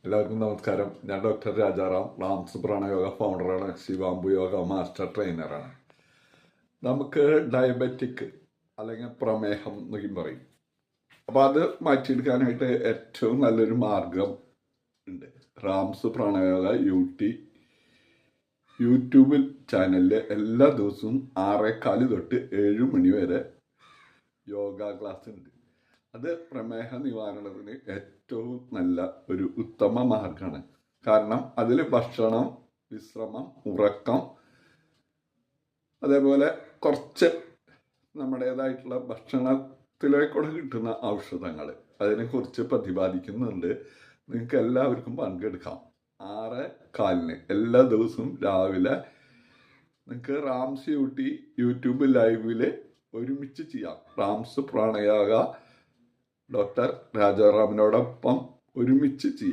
എല്ലാവർക്കും നമസ്കാരം. ഞാൻ ഡോക്ടർ രാജാറാം, റാംസ് പ്രാണയോഗ ഫൗണ്ടറാണ്, ശിവാംബു യോഗ മാസ്റ്റർ ട്രെയിനറാണ്. നമുക്ക് ഡയബറ്റിക് അല്ലെങ്കിൽ പ്രമേഹം എന്നൊക്കെ പറയും. അപ്പോൾ അത് മാറ്റിയെടുക്കാനായിട്ട് ഏറ്റവും നല്ലൊരു മാർഗം ഉണ്ട്. റാംസ് പ്രാണയോഗ യൂട്യൂബിൽ ചാനലിൽ എല്ലാ ദിവസവും 6:15 തൊട്ട് 7 മണി വരെ യോഗ ക്ലാസ് ഉണ്ട്. അത് പ്രമേഹ നിവാരണത്തിന് ഏറ്റവും നല്ല ഒരു ഉത്തമ മാർഗമാണ്. കാരണം അതിൽ ഭക്ഷണം, വിശ്രമം, ഉറക്കം, അതേപോലെ കുറച്ച് നമ്മുടേതായിട്ടുള്ള ഭക്ഷണത്തിലേക്കൂടെ കിട്ടുന്ന ഔഷധങ്ങൾ അതിനെക്കുറിച്ച് പ്രതിപാദിക്കുന്നുണ്ട്. നിങ്ങൾക്ക് എല്ലാവർക്കും പങ്കെടുക്കാം. 6:15 എല്ലാ ദിവസവും രാവിലെ നിങ്ങൾക്ക് റാംസ് യൂട്യൂബ് ലൈവിൽ ഒരുമിച്ച് ചെയ്യാം. റാംസ് പ്രാണയോഗ ഡോക്ടർ രാജാറാമിനോടൊപ്പം ഒരുമിച്ച് ചെയ്യാം.